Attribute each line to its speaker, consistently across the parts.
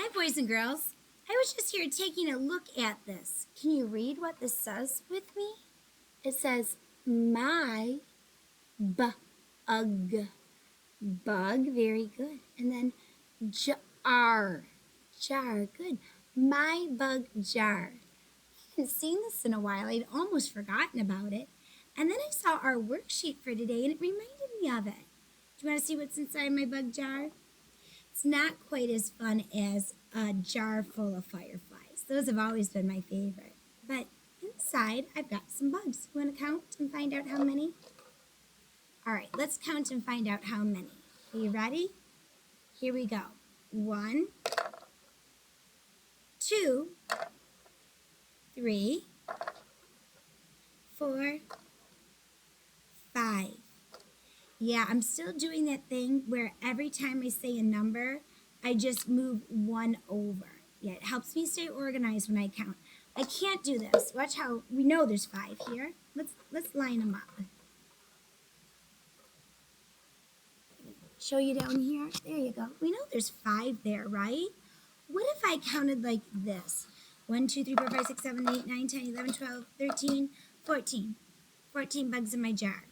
Speaker 1: Hi, boys and girls. I was just here taking a look at this. Can you read what this says with me? It says, my bug. Bug, very good. And then jar. Jar, good. My bug jar. I hadn't seen this in a while. I'd almost forgotten about it. And then I saw our worksheet for today and it reminded me of it. Do you want to see what's inside my bug jar? It's not quite as fun as a jar full of fireflies. Those have always been my favorite. But inside, I've got some bugs. You want to count and find out how many? All right, let's count and find out how many. Are you ready? Here we go. 1, 2, 3, 4, 5. Yeah, I'm still doing that thing where every time I say a number, I just move one over. Yeah, it helps me stay organized when I count. I can't do this. Watch how we know there's 5 here. Let's line them up. Show you down here. There you go. We know there's 5 there, right? What if I counted like this? 1, 2, 3, 4, 5, 6, 7, 8, 9, 10, 11, 12, 13, 14. 14 bugs in my jar.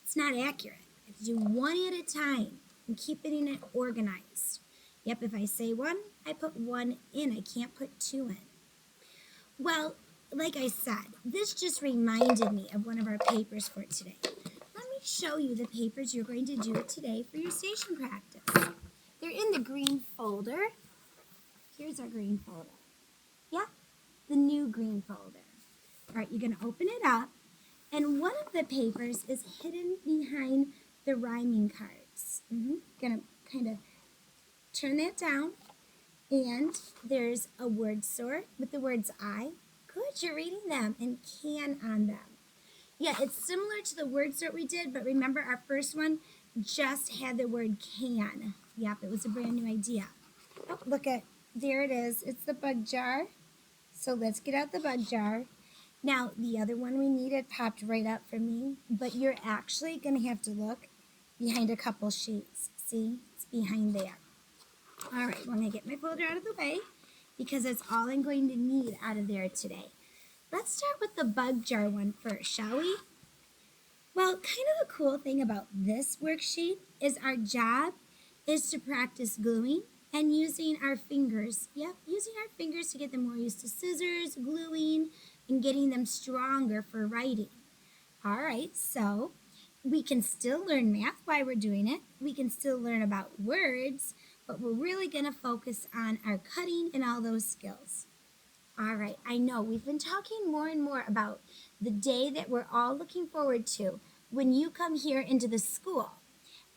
Speaker 1: It's not accurate. I have to do one at a time and keeping it organized. Yep, if I say 1, I put 1 in. I can't put 2 in. Well, like I said, this just reminded me of one of our papers for today. Let me show you the papers you're going to do today for your station practice. They're in the green folder. Here's our green folder. Yeah, the new green folder. All right, you're going to open it up. And one of the papers is hidden behind the rhyming cards. Gonna kind of turn that down. And there's a word sort with the words I. Good, you're reading them and can on them. Yeah, it's similar to the word sort we did, but remember our first one just had the word can. Yep, it was a brand new idea. Oh, look at, there it is. It's the bug jar. So let's get out the bug jar. Now, the other one we needed popped right up for me, but you're actually going to have to look behind a couple sheets. See, it's behind there. All right, well, I'm going to get my folder out of the way because that's all I'm going to need out of there today. Let's start with the bug jar one first, shall we? Well, kind of the cool thing about this worksheet is our job is to practice gluing and using our fingers. Yep, using our fingers to get them more used to scissors, gluing, and getting them stronger for writing. All right, so we can still learn math while we're doing it. We can still learn about words, but we're really going to focus on our cutting and all those skills. All right, I know we've been talking more and more about the day that we're all looking forward to when you come here into the school.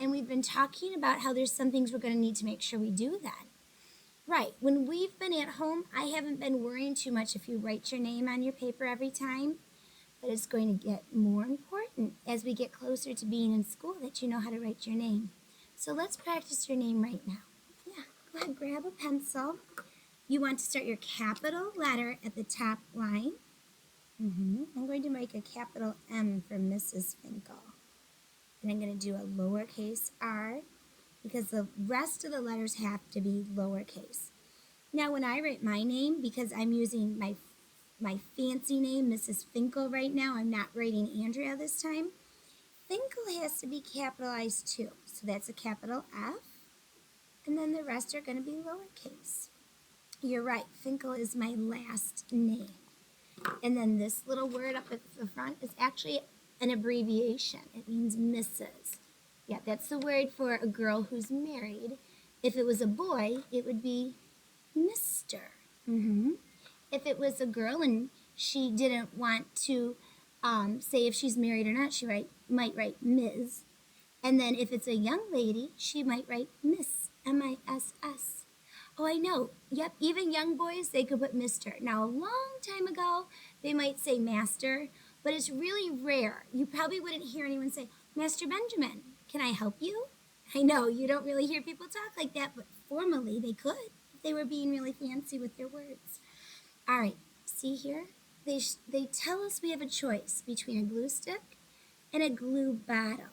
Speaker 1: And we've been talking about how there's some things we're going to need to make sure we do then. Right, when we've been at home, I haven't been worrying too much if you write your name on your paper every time, but it's going to get more important as we get closer to being in school that you know how to write your name. So let's practice your name right now. Yeah, go ahead, grab a pencil. You want to start your capital letter at the top line. I'm going to make a capital M for Mrs. Finkel. And I'm going to do a lowercase r because the rest of the letters have to be lowercase. Now when I write my name, because I'm using my fancy name, Mrs. Finkel, right now, I'm not writing Andrea this time, Finkel has to be capitalized too. So that's a capital F, and then the rest are going to be lowercase. You're right, Finkel is my last name. And then this little word up at the front is actually an abbreviation. It means Mrs. Yeah, that's the word for a girl who's married. If it was a boy, it would be Mr. If it was a girl and she didn't want to say if she's married or not, she might write Ms. And then if it's a young lady, she might write Miss, M-I-S-S. Oh, I know. Yep, even young boys, they could put Mr. Now, a long time ago, they might say Master, but it's really rare. You probably wouldn't hear anyone say, Master Benjamin, can I help you? I know, you don't really hear people talk like that, but formally they could if they were being really fancy with their words. All right, see here? They tell us we have a choice between a glue stick and a glue bottle.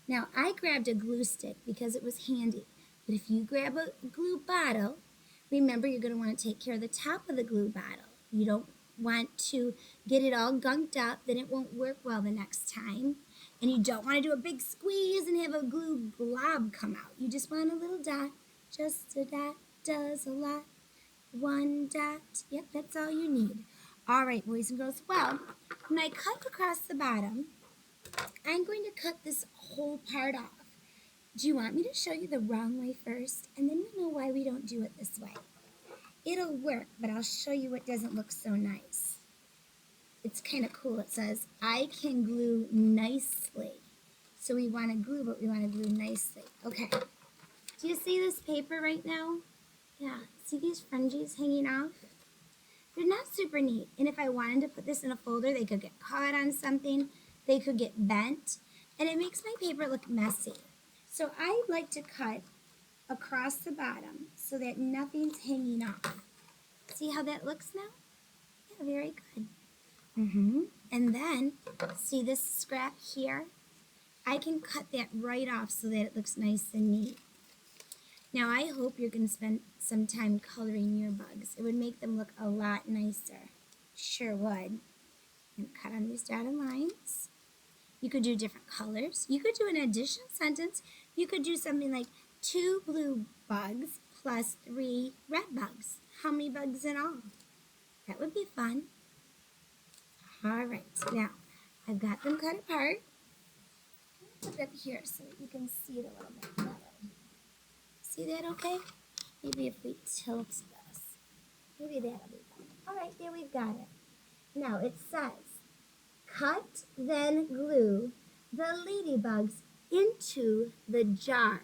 Speaker 1: Now, I grabbed a glue stick because it was handy, But if you grab a glue bottle, remember you're going to want to take care of the top of the glue bottle. You don't want to get it all gunked up, then it won't work well the next time. And you don't want to do a big squeeze and have a glue glob come out. You just want a little dot. Just a dot does a lot. One dot. Yep, that's all you need. All right, boys and girls. Well, when I cut across the bottom, I'm going to cut this whole part off. Do you want me to show you the wrong way first? And then you'll know why we don't do it this way. It'll work, but I'll show you what doesn't look so nice. It's kind of cool. It says, I can glue nicely. So we want to glue, but we want to glue nicely. Okay. Do you see this paper right now? Yeah. See these fringes hanging off? They're not super neat. And if I wanted to put this in a folder, they could get caught on something. They could get bent. And it makes my paper look messy. So I like to cut across the bottom so that nothing's hanging off. See how that looks now? Yeah, very good. And then, see this scrap here? I can cut that right off so that it looks nice and neat. Now, I hope you're going to spend some time coloring your bugs. It would make them look a lot nicer. Sure would. And cut on these dotted lines. You could do different colors. You could do an additional sentence. You could do something like 2 blue bugs plus 3 red bugs. How many bugs in all? That would be fun. All right, now I've got them cut apart. Put it up here so that you can see it a little bit better. See that okay? Maybe if we tilt this, maybe that'll be better. All right, there we've got it. Now it says, cut, then glue the ladybugs into the jar.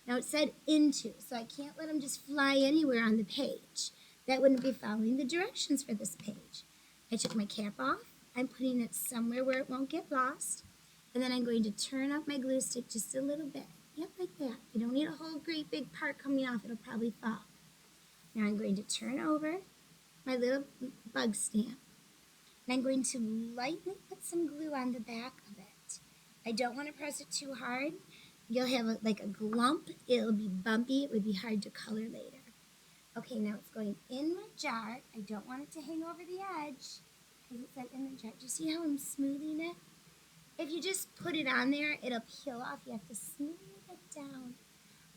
Speaker 1: Now it said into, so I can't let them just fly anywhere on the page. That wouldn't be following the directions for this page. I took my cap off. I'm putting it somewhere where it won't get lost. And then I'm going to turn up my glue stick just a little bit. Yep, like that. You don't need a whole great big part coming off. It'll probably fall. Now I'm going to turn over my little bug stamp. And I'm going to lightly put some glue on the back of it. I don't want to press it too hard. You'll have like a glump. It'll be bumpy. It would be hard to color later. Okay, now it's going in my jar. I don't want it to hang over the edge because it said in the jar. Do you see how I'm smoothing it? If you just put it on there, it'll peel off. You have to smooth it down.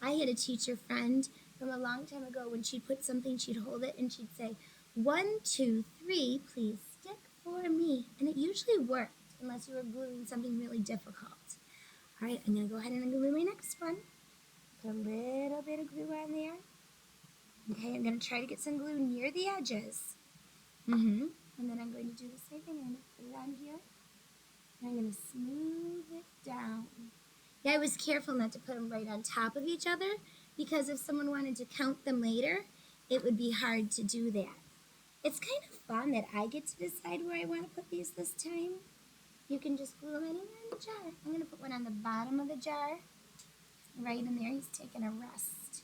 Speaker 1: I had a teacher friend from a long time ago. When she'd put something, she'd hold it and she'd say, 1, 2, 3, please stick for me. And it usually worked unless you were gluing something really difficult. All right, I'm going to go ahead and glue my next one. Put a little bit of glue on there. Okay, I'm going to try to get some glue near the edges. And then I'm going to do the same thing. I'm going to put it on here. And I'm going to smooth it down. Yeah, I was careful not to put them right on top of each other because if someone wanted to count them later, it would be hard to do that. It's kind of fun that I get to decide where I want to put these this time. You can just glue them anywhere in the jar. I'm going to put one on the bottom of the jar. Right in there, he's taking a rest.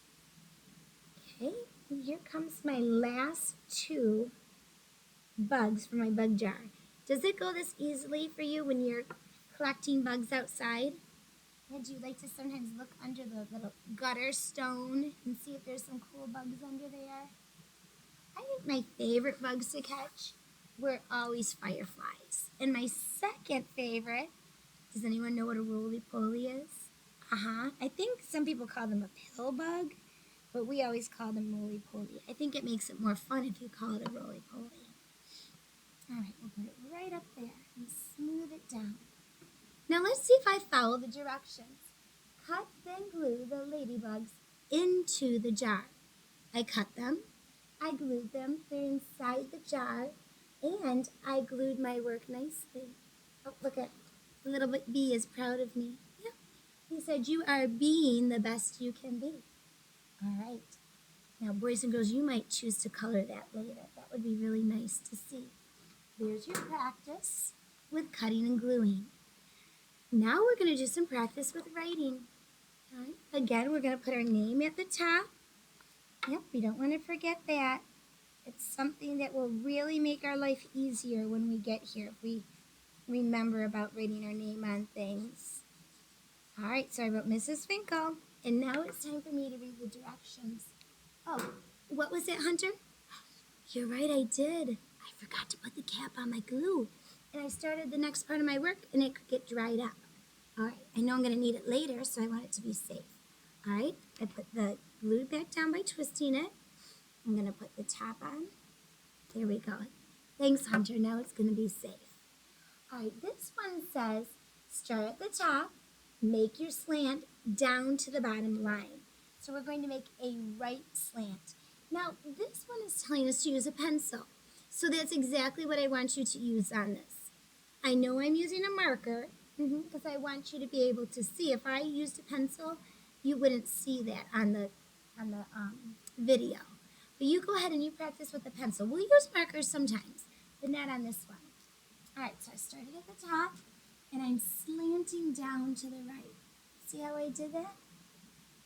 Speaker 1: Okay, and here comes my last 2 bugs for my bug jar. Does it go this easily for you when you're collecting bugs outside? And do you like to sometimes look under the little gutter stone and see if there's some cool bugs under there? I think my favorite bugs to catch were always fireflies. And my second favorite, does anyone know what a roly-poly is? I think some people call them a pill bug, but we always call them roly-poly. I think it makes it more fun if you call it a roly-poly. All right, we'll put it right up there and smooth it down. Now let's see if I follow the directions. Cut, then glue the ladybugs into the jar. I cut them, I glued them, they're inside the jar, and I glued my work nicely. Oh, look at, the little bee is proud of me. Yep, he said, you are being the best you can be. All right. Now, boys and girls, you might choose to color that later. That would be really nice to see. There's your practice with cutting and gluing. Now we're going to do some practice with writing. All right. Again, we're going to put our name at the top. Yep, we don't want to forget that. It's something that will really make our life easier when we get here, if we remember about writing our name on things. All right, so I wrote Mrs. Finkel. And now it's time for me to read the directions. Oh, what was it, Hunter? You're right, I did. I forgot to put the cap on my glue. And I started the next part of my work and it could get dried up. All right, I know I'm going to need it later, so I want it to be safe. All right, I put the glue back down by twisting it. I'm going to put the top on. There we go. Thanks, Hunter. Now it's going to be safe. All right, this one says start at the top, make your slant down to the bottom line. So we're going to make a right slant. Now, this one is telling us to use a pencil. So that's exactly what I want you to use on this. I know I'm using a marker because I want you to be able to see. If I used a pencil, you wouldn't see that on the video. But you go ahead and you practice with a pencil. We'll use markers sometimes, but not on this one. All right, so I started at the top, and I'm slanting down to the right. See how I did that?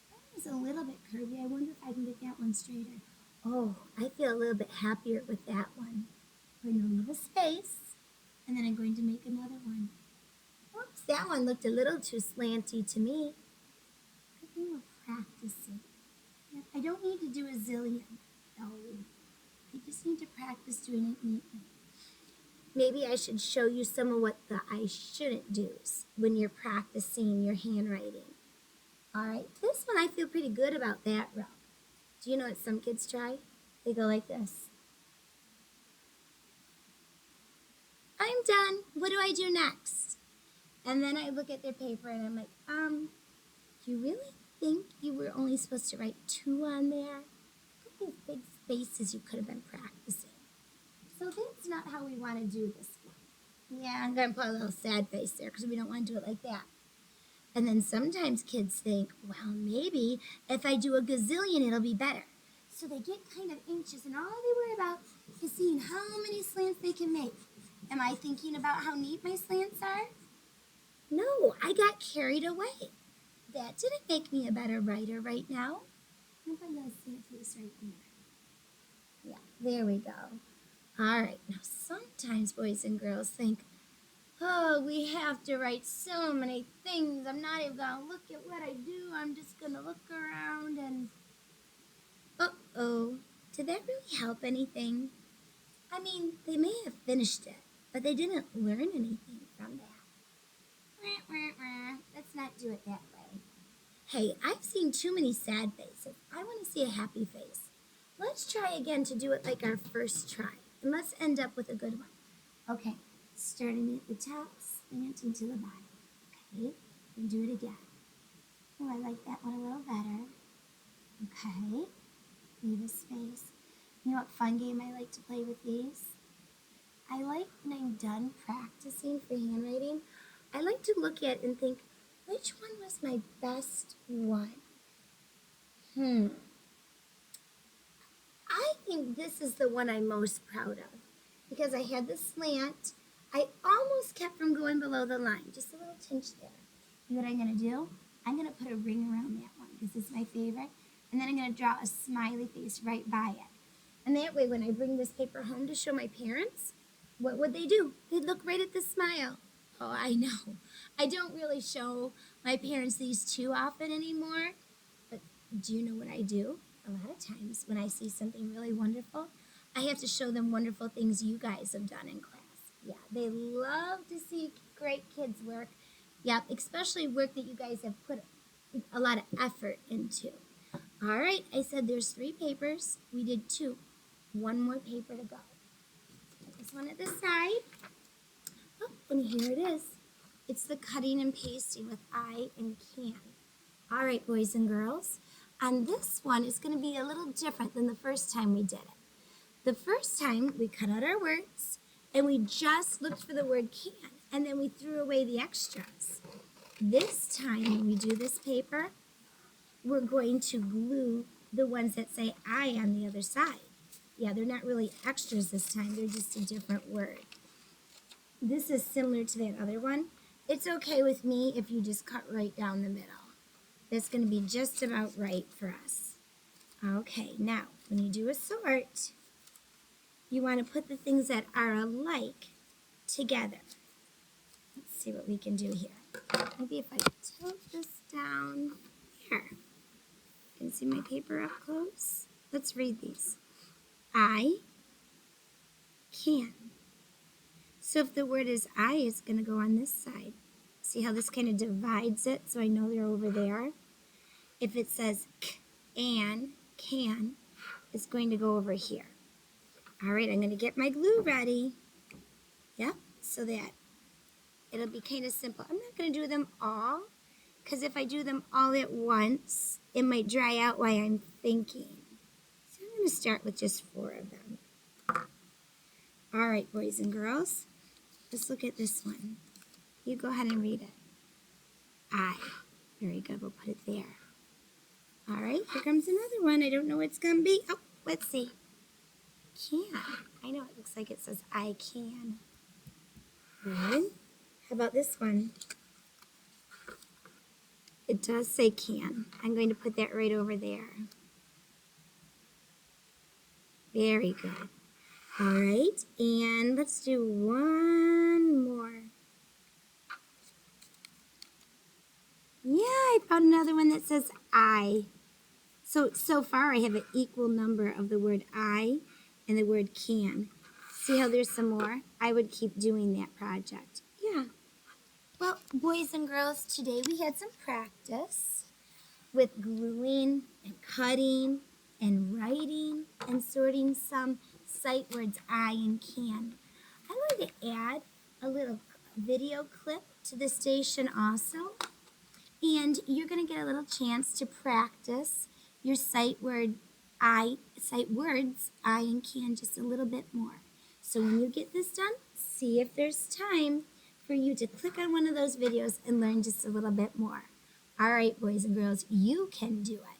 Speaker 1: That was a little bit curvy. I wonder if I can get that one straighter. Oh, I feel a little bit happier with that one. We're going to leave a space, and then I'm going to make another one. Oops, that one looked a little too slanty to me. Good thing we're practicing. Yep, I don't need to do a zillion. No, I just need to practice doing it neatly. Maybe I should show you some of what the I shouldn't do's when you're practicing your handwriting. All right, this one I feel pretty good about that row. Do you know what some kids try? They go like this. I'm done. What do I do next? And then I look at their paper and I'm like, you really think you were only supposed to write 2 on there? Look at these big spaces you could have been practicing. So that's not how we want to do this one. Yeah, I'm going to put a little sad face there because we don't want to do it like that. And then sometimes kids think, well, maybe if I do a gazillion, it'll be better. So they get kind of anxious, and all they worry about is seeing how many slants they can make. Am I thinking about how neat my slants are? No, I got carried away. That didn't make me a better writer right now. I'm going to put a little slant face right there. Yeah, there we go. All right, now sometimes boys and girls think, oh, we have to write so many things. I'm not even going to look at what I do. I'm just going to look around and, uh-oh, did that really help anything? I mean, they may have finished it, but they didn't learn anything from that. Let's not do it that way. Hey, I've seen too many sad faces. I want to see a happy face. Let's try again to do it like our first try, and let's end up with a good one. Okay, starting at the top, slanting to the bottom. Okay, and do it again. Oh, I like that one a little better. Okay, leave a space. You know what fun game I like to play with these? I like when I'm done practicing for handwriting, I like to look at and think, which one was my best one? I think this is the one I'm most proud of because I had the slant. I almost kept from going below the line, just a little tinge there. You know what I'm going to do? I'm going to put a ring around that one because it's my favorite. And then I'm going to draw a smiley face right by it. And that way, when I bring this paper home to show my parents, what would they do? They'd look right at the smile. Oh, I know. I don't really show my parents these too often anymore. But do you know what I do? A lot of times when I see something really wonderful, I have to show them wonderful things you guys have done in class. Yeah, they love to see great kids' work. Yeah, especially work that you guys have put a lot of effort into. All right, I said there's 3 papers. We did 2. 1 more paper to go. Put this one at the side. Oh, and here it is. It's the cutting and pasting with I and can. All right, boys and girls. On this one, it's going to be a little different than the first time we did it. The first time, we cut out our words, and we just looked for the word can, and then we threw away the extras. This time, when we do this paper, we're going to glue the ones that say I on the other side. Yeah, they're not really extras this time. They're just a different word. This is similar to that other one. It's okay with me if you just cut right down the middle. That's going to be just about right for us. Okay, now, when you do a sort, you want to put the things that are alike together. Let's see what we can do here. Maybe if I tilt this down. there. Can you see my paper up close? Let's read these. I can. So if the word is I, it's going to go on this side. See how this kind of divides it so I know they're over there? If it says k and can, it's going to go over here. All right, I'm going to get my glue ready. Yep, so that it'll be kind of simple. I'm not going to do them all, because if I do them all at once, it might dry out while I'm thinking. So I'm going to start with just 4 of them. All right, boys and girls, let's look at this one. You go ahead and read it. I. Very good, we'll put it there. All right, here comes another one. I don't know what it's going to be. Oh, let's see. Can. I know it looks like it says I can. Good. How about this one? It does say can. I'm going to put that right over there. Very good. All right, and let's do one more. Yeah, I found another one that says I. So far I have an equal number of the word I and the word can. See how there's some more? I would keep doing that project. Yeah. Well, boys and girls, today we had some practice with gluing and cutting and writing and sorting some sight words I and can. I'm going to add a little video clip to the station also, and you're going to get a little chance to practice your sight words I and can just a little bit more. So when you get this done, see if there's time for you to click on one of those videos and learn just a little bit more. All right, boys and girls, you can do it.